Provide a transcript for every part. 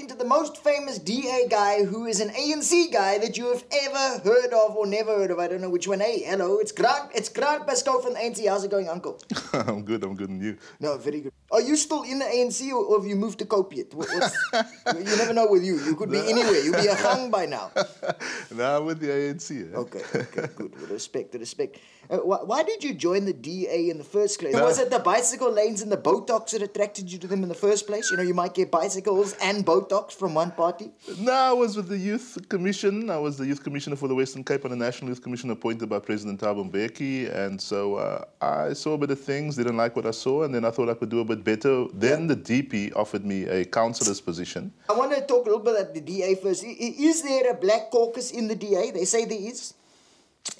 into the most famous DA guy who is an ANC guy that you have ever heard of or never heard of. I don't know which one. Hey, hello, it's Grant Pascoe from the ANC. How's it going, Uncle? I'm good, and you? No, very good. Are you still in the ANC or have you moved to Cope yet? You never know with you. You could be anywhere. You'd be a gang by now. No, I'm with the ANC. Eh? Okay, good. With respect. Why did you join the DA in the first place? Was it the bicycle lanes and the Botox that attracted you to them in the first place? You know, you might get bicycles and Botox from one party. No, I was with the Youth Commission. I was the Youth Commissioner for the Western Cape and the National Youth Commission appointed by President Thabo Mbeki. And so I saw a bit of things, didn't like what I saw, and then I thought I could do a bit better. Then the DP offered me a councillor's position. I want to talk a little bit about the DA first. Is there a black caucus in the DA? They say there is.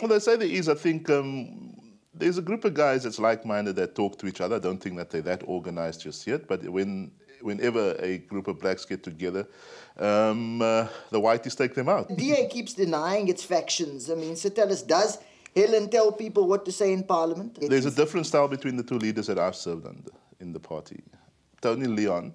Well, they say there is. I think there's a group of guys that's like-minded that talk to each other. I don't think that they're that organized just yet. But whenever a group of blacks get together, the whiteys take them out. The DA keeps denying its factions. I mean, so tell us, does Helen tell people what to say in Parliament? There's a different style between the two leaders that I've served under in the party. Tony Leon,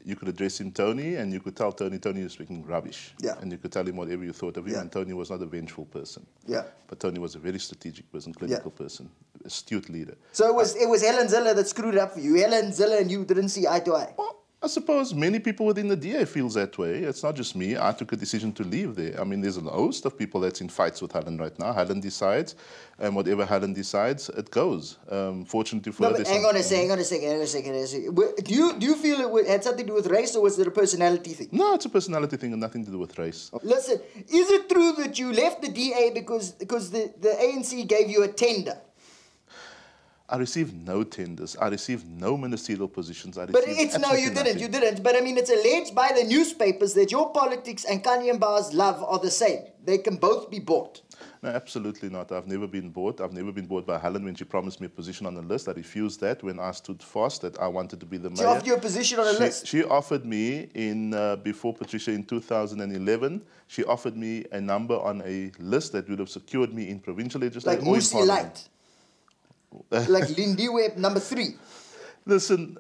you could address him Tony, and you could tell Tony you're speaking rubbish. Yeah. And you could tell him whatever you thought of him, and Tony was not a vengeful person. Yeah. But Tony was a very strategic person, clinical person, astute leader. So it was Helen Zille that screwed it up for you. Helen Zille and you didn't see eye to eye. Well, I suppose many people within the DA feels that way. It's not just me. I took a decision to leave there. I mean, there's a host of people that's in fights with Helen right now. Helen decides, and whatever Helen decides, it goes. Fortunately for her... Hang on a second. Do you feel it had something to do with race, or was it a personality thing? No, it's a personality thing and nothing to do with race. Listen, is it true that you left the DA because the ANC gave you a tender? I received no tenders. I received no ministerial positions. You didn't. But I mean, it's alleged by the newspapers that your politics and Kanye Mba's love are the same. They can both be bought. No, absolutely not. I've never been bought. I've never been bought by Helen when she promised me a position on the list. I refused that when I stood fast that I wanted to be the mayor. She offered you a position on the list? She offered me, before Patricia in 2011, she offered me a number on a list that would have secured me in provincial legislation. Like Musi Light. Like Lindiwe number 3. Listen,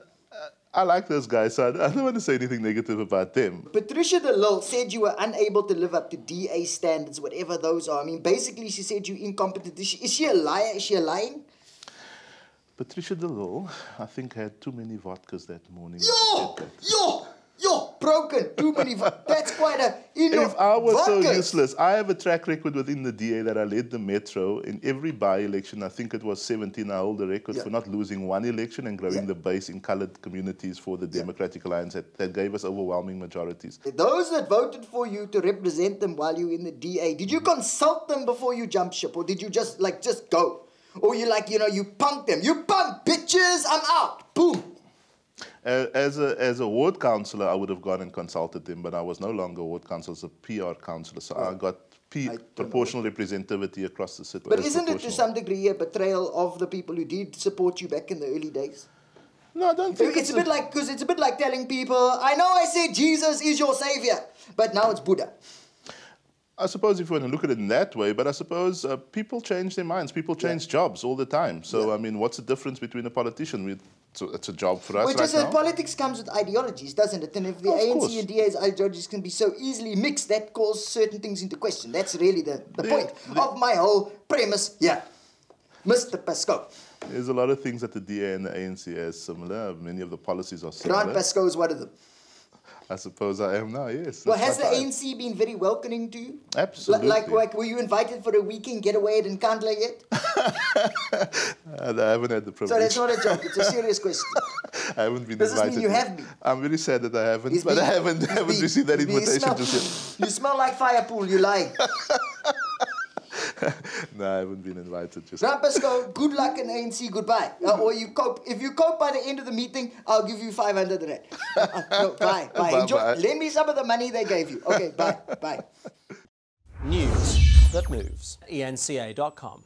I like those guys, so I don't want to say anything negative about them. Patricia de Lille said you were unable to live up to DA standards, whatever those are. I mean, basically, she said you're incompetent. Is she a liar? Is she lying? Patricia de Lille, I think, had too many vodkas that morning. Yo, broken. Too many. That's quite a... If I was so useless, I have a track record within the DA that I led the Metro in every by-election. I think it was 17. I hold the record for not losing one election and growing the base in coloured communities for the Democratic Alliance that gave us overwhelming majorities. Those that voted for you to represent them while you were in the DA, did you consult them before you jumped ship, or did you just go? Or you you punked them? You punk, bitches, I'm out. Boom. As a ward councillor, I would have gone and consulted them, but I was no longer a ward councillor, as a PR councillor, so I got proportional representativity across the city. But isn't it to some degree a betrayal of the people who did support you back in the early days? No, I don't think it's a bit like, because it's a bit like telling people, I know I said Jesus is your savior, but now it's Buddha. I suppose if you want to look at it in that way, but I suppose people change their minds. People change jobs all the time. So, I mean, what's the difference between a politician? It's a job for us right now. Politics comes with ideologies, doesn't it? And if the ANC and DA's ideologies can be so easily mixed, that calls certain things into question. That's really the point of my whole premise here. Mr. Pascoe. There's a lot of things that the DA and the ANC are similar. Many of the policies are similar. Grant Pascoe is one of them. I suppose I am now, yes. Well, has the ANC been very welcoming to you? Absolutely. Like, were you invited for a weekend getaway at Nkandla yet? I haven't had the privilege. So that's not a joke, it's a serious question. I haven't been invited. Does this mean you have been? I'm really sad that I haven't, but I haven't received that invitation just yet. You smell like fire pool, you lying. No, I haven't been invited just yet. Pascoe, good luck in ANC, goodbye. Or you cope. If you cope by the end of the meeting, I'll give you 500 rand. No, bye. Enjoy. Bye. Lend me some of the money they gave you. Okay, bye. News that moves. ENCA.com.